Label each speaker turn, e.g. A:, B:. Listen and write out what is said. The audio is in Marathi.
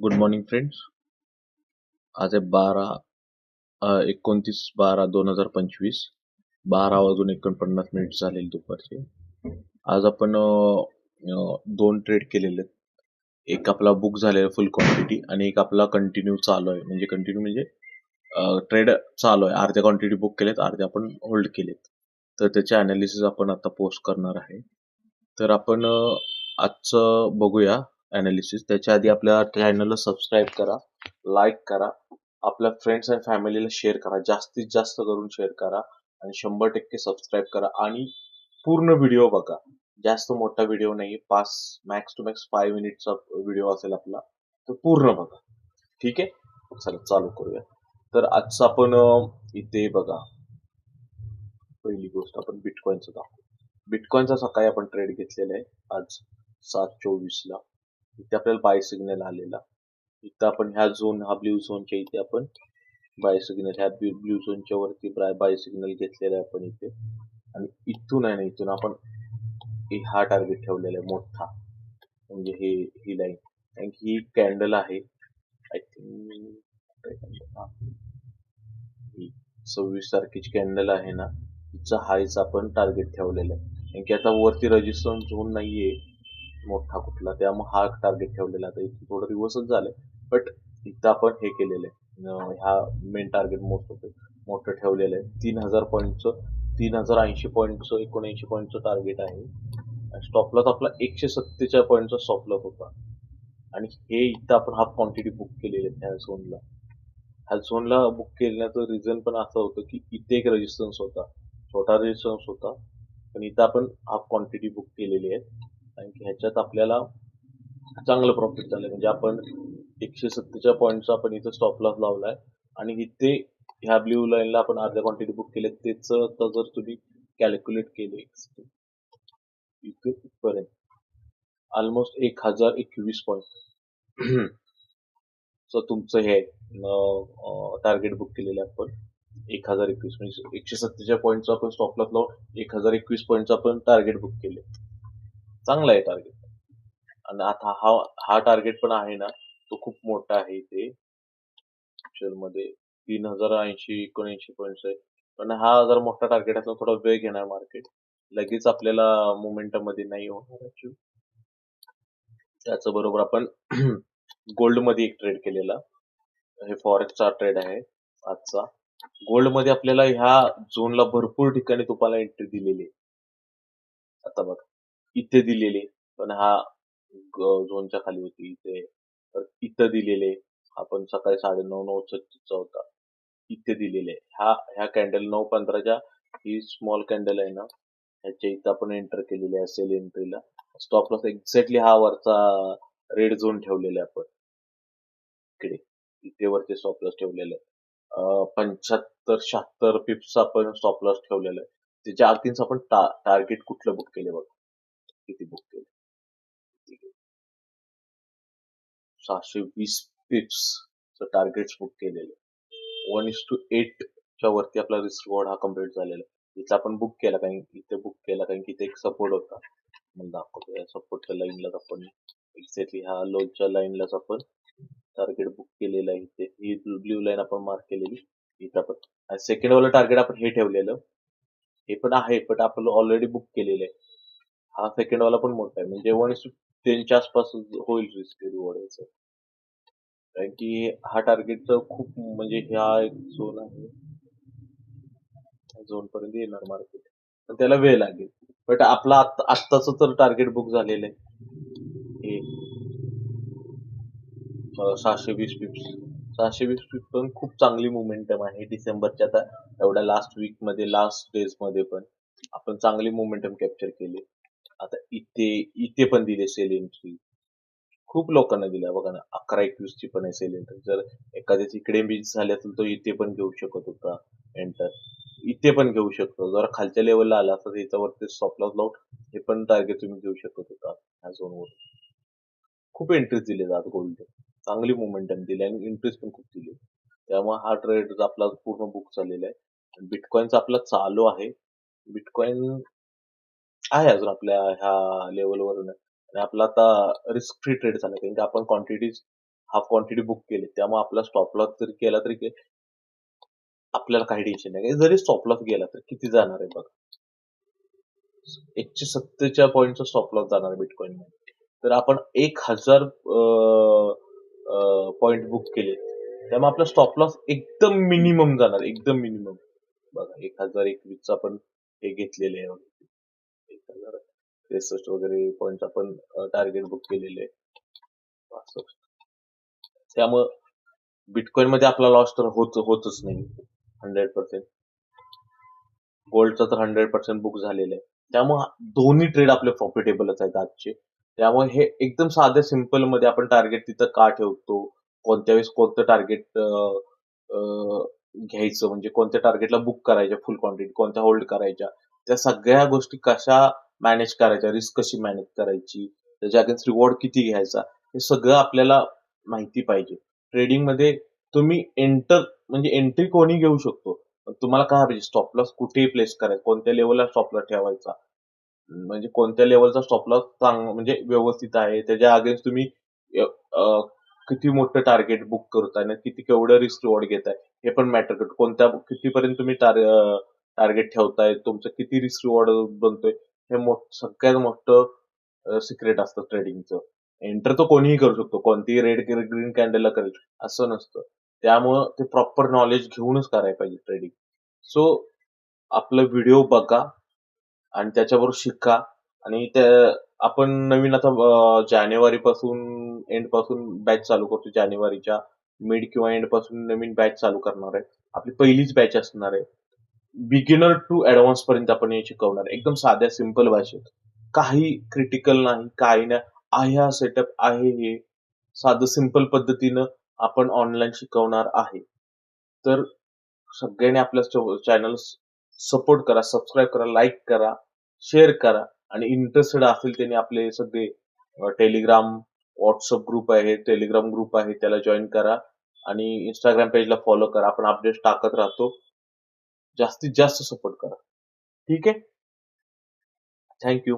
A: Good morning friends. आज आहे 29/12/2025. 12:49 झालेले दुपारचे. आज आपण दोन ट्रेड केलेले आहेत. एक आपला बुक झालेला फुल क्वांटिटी आणि एक आपला कंटिन्यू चालू आहे. म्हणजे कंटिन्यू म्हणजे ट्रेड चालू आहे. अर्ध्या क्वांटिटी बुक केलेत, अर्ध्या आपण होल्ड केलेत. तर त्याचे अनालिसिस आपण आता पोस्ट करणार आहे. तर आपण आजचं बघूया अनालिसिस. त्याच्या आधी आपल्या चॅनलला सबस्क्राईब करा, लाईक करा, आपल्या फ्रेंड्स अँड फॅमिलीला शेअर करा, जास्तीत जास्त करून शेअर करा आणि 100% सबस्क्राईब करा आणि पूर्ण व्हिडिओ बघा. जास्त मोठा व्हिडिओ नाही, मॅक्स टू मॅक्स 5 मिनिटचा व्हिडिओ असेल आपला, तर पूर्ण बघा. ठीक आहे, चला चालू करूया. तर आजचं आपण इथे बघा, पहिली गोष्ट आपण बिटकॉइनचं दाखवू. बिटकॉइनचा सकाळी आपण ट्रेड घेतलेला आहे आज 7:24 ला. इथे आपल्याला बाय सिग्नल आलेला. इथं आपण ह्या झोन, हा ब्ल्यू झोनच्या इथे आपण बाय सिग्नल, ह्या ब्ल्यू झोनच्या वरती बाय सिग्नल घेतलेला आहे आपण इथे. आणि इथून आहे ना, इथून आपण हा टार्गेट ठेवलेला आहे मोठा, म्हणजे ही लाईन. कारण की ही कॅन्डल आहे, आय थिंक 26 तारखेची कॅन्डल आहे ना, तिचा हायच आपण टार्गेट ठेवलेला आहे. कारण की आता वरती रेजिस्टन्स झोन नाहीये मोठा कुठला, त्यामुळे हा टार्गेट ठेवलेला. आता इथे थोडं रिव्हर्सच झालंय, बट इथं आपण हे केलेलं आहे, हा मेन टार्गेट मोठं ठेवलेलं आहे. 3000 पॉईंटचं, 3080 पॉईंटचं, 79 पॉईंटचं टार्गेट आहे. स्टॉप लॉस आपला 147 पॉईंटचा स्टॉप लॉस होता. आणि हे इथं आपण हाफ क्वांटिटी बुक केलेली आहे ह्या झोनला. ह्या झोनला बुक केल्याचं रिझन पण असं होतं की इथे एक रेजिस्टन्स होता, छोटा रेजिस्टन्स होता, पण इथं आपण हाफ क्वांटिटी बुक केलेली आहे. कारण की ह्याच्यात आपल्याला चांगलं प्रॉफिट झालं. म्हणजे आपण 147 पॉईंटचा आपण इथं स्टॉप लॉस लावलाय आणि इथे ह्या ब्ल्यू लाईनला आपण अर्ध्या क्वांटिटी बुक केले. त्याचं तर जर तुम्ही कॅल्क्युलेट केले इथे इथपर्यंत ऑलमोस्ट 1021 पॉईंट सो तुमचं हे टार्गेट बुक केलेलं आहे आपण 1021, म्हणजे 147 पॉईंटचा आपण स्टॉप लॉस लावून 1021 पॉईंटचा आपण टार्गेट बुक केले. चांगला आहे टार्गेट. आणि आता हा टार्गेट पण आहे ना, तो खूप मोठा आहे. इथे मध्ये 3080 79 पॉईंट्स आहे. पण हा जर मोठा टार्गेट असला, थोडा वेळ घेणार मार्केट, लगेच आपल्याला मोमेंटम मध्ये नाही होणार. त्याच बरोबर आपण गोल्ड मध्ये एक ट्रेड केलेला. हे फॉरेक्सचा ट्रेड आहे आजचा. गोल्ड मध्ये आपल्याला ह्या झोनला भरपूर ठिकाणी तुम्हाला एंट्री दिलेली आहे. आता बघा इथे दिलेली, पण हा झोनच्या खाली होती इथे. तर इथं दिलेले, आपण सकाळी 9:36 होता, इथे दिलेले. ह्या कॅन्डल 9:15च्या ही स्मॉल कॅन्डल आहे ना, ह्याच्या इथं आपण एंटर केलेली आहे सेल एंट्रीला. स्टॉप लॉस एक्झॅक्टली हा वरचा रेड झोन ठेवलेला आहे आपण इकडे, इथे वरती स्टॉप लॉस ठेवलेला आहे. 75-76 पिप्स आपण स्टॉप लॉस ठेवलेला आहे. त्याच्या अगदीच आपण टार्गेट कुठलं बुक केले बघा, किती बुक केले, 620 पिप्स टार्गेट बुक केलेले. 1:8 च्या वरती आपला रिस्क रिवॉर्ड हा कम्प्लीट झालेला आहे. इथं आपण बुक केला, कारण इथे बुक केला कारण की इथे एक सपोर्ट होता. मला दाखवतो, या सपोर्टच्या लाईनलाच आपण एक्झॅक्टली ह्या लोच्या लाईनलाच आपण टार्गेट बुक केलेलं आहे. इथे ही ब्ल्यू लाईन आपण मार्क केलेली इथं आपण. सेकंड वाला टार्गेट आपण हे ठेवलेलं, हे पण आहे, पण आपण ऑलरेडी बुक केलेलं आहे. हा सेकंड वाला पण मोठा आहे, म्हणजे 1:10 च्या आसपास होईल रिस्क रिवॉर्ड याचं. कारण की हा टार्गेटचा खूप, म्हणजे हा एक झोन आहे, झोन पर्यंत येणार मार्केट, पण त्याला वेळ लागेल. बट आपला आत्ताच तर टार्गेट बुक झालेलं आहे हे 620 पिप्स. 620 पिप्स पण खूप चांगली मोमेंटम आहे डिसेंबरच्या आता एवढ्या लास्ट वीक मध्ये, लास्ट डेज मध्ये पण आपण चांगली मोमेंटम कॅप्चर केली. आता इथे पण दिले सेल एंट्री, खूप लोकांना दिल्या बघा ना. 11:21 ची पण आहे सेल एंट्री. जर एखाद्याच इकडे मिस झाले असेल तर इथे पण घेऊ शकत होता एंटर, इथे पण घेऊ शकतो. जर खालच्या लेवलला आला तर याच्यावरती स्टॉप लॉस लावून हे पण टार्गेट तुम्ही घेऊ शकत होता ह्या झोनवर. खूप एंट्रीज दिले जात गोल्ड, चांगली मोमेंटम दिली आणि इंटरेस्ट पण खूप दिली. त्यामुळे हा ट्रेड आपला पूर्ण बुक झालेला आहे. बिटकॉइनचा आपला चालू आहे. बिटकॉइन आहे अजून आपल्या ह्या लेवलवरून, आणि आपला आता रिस्क फ्री ट्रेड झाला, कारण की आपण क्वांटिटीज हाफ क्वांटिटी बुक केली, त्यामुळे आपला स्टॉप लॉस जरी केला तरी आपल्याला काही टेन्शन नाही. जरी स्टॉप लॉस गेला तर किती जाणार आहे बघा. 170 पॉइंटचा स्टॉप लॉस जाणार आहे बिटकॉइनमध्ये. तर आपण 1000 पॉइंट बुक केले. त्यामुळे आपला स्टॉप लॉस एकदम मिनिमम जाणार, एकदम मिनिमम. बघा 1021 आपण हे घेतलेले आहे. 1063 वगैरे पॉइंट आपण टार्गेट बुक केलेले आहे. असं. त्यामुळं बिटकॉइनमध्ये आपला लॉस तर होतच नाही 100%. गोल्डचं तर 100% बुक झालेलं आहे. त्यामुळे दोन्ही ट्रेड आपले प्रॉफिटेबलच आहेत आजचे. त्यामुळे हे एकदम साध्या सिंपल मध्ये आपण टार्गेट तिथं का ठेवतो? कोणत्या वेळेस कोणतं टार्गेट घ्यायचं, म्हणजे कोणत्या टार्गेटला बुक करायच्या फुल क्वांटिटी, कोणत्या होल्ड करायच्या, त्या सगळ्या गोष्टी कशा मॅनेज करायच्या, रिस्क कशी मॅनेज करायची, त्याच्या अगेन्स्ट रिवॉर्ड किती घ्यायचा, हे सगळं आपल्याला माहिती पाहिजे. ट्रेडिंगमध्ये तुम्ही म्हणजे एंट्री कोणी घेऊ शकतो. तुम्हाला काय पाहिजे, स्टॉप लॉस कुठेही प्लेस करायचा, कोणत्या लेवलला स्टॉप लॉस ठेवायचा, म्हणजे कोणत्या लेवलचा स्टॉप लॉस म्हणजे व्यवस्थित आहे, त्याच्या अगेन्स्ट तुम्ही किती मोठं टार्गेट बुक करताय ना, केवढं रिस्क रिवॉर्ड घेताय हे पण मॅटर करतं. कितीपर्यंत तुम्ही टार्गेट ठेवताय, तुमचं किती रिस्क रिवॉर्ड बनतोय, हे सगळ्यात मोठं सिक्रेट असतं ट्रेडिंगचं. एंटर तर कोणीही करू शकतो, कोणतीही रेड ग्रीन कॅन्डलला करेल असं नसतं. त्यामुळं ते प्रॉपर नॉलेज घेऊनच करायला पाहिजे ट्रेडिंग. सो आपलं व्हिडिओ बघा आणि त्याच्याबरोबर शिका. आणि आपण नवीन आता जानेवारीपासून एंड पासून बॅच चालू करतो. जानेवारीच्या मिड किंवा एंड पासून नवीन बॅच चालू करणार आहे. आपली पहिलीच बॅच असणार आहे. बिगिनर टू ऍडव्हान्स पर्यंत आपण हे शिकवणार आहे, एकदम साध्या सिंपल भाषेत. काही क्रिटिकल नाही, काही नाही. आहे हा सेटअप आहे, हे साधं सिंपल पद्धतीनं आपण ऑनलाईन शिकवणार आहे. तर सगळ्यांनी आपल्या चॅनल सपोर्ट करा, सबस्क्राईब करा, लाईक करा, शेअर करा. आणि इंटरेस्टेड असेल त्यांनी आपले सगळे टेलिग्राम, व्हॉट्सअप ग्रुप आहे, टेलिग्राम ग्रुप आहे, त्याला जॉईन करा. आणि इंस्टाग्राम पेजला फॉलो करा. आपण अपडेट टाकत राहतो. जास्तीत जास्त सपोर्ट करा. ठीक आहे. थँक्यू.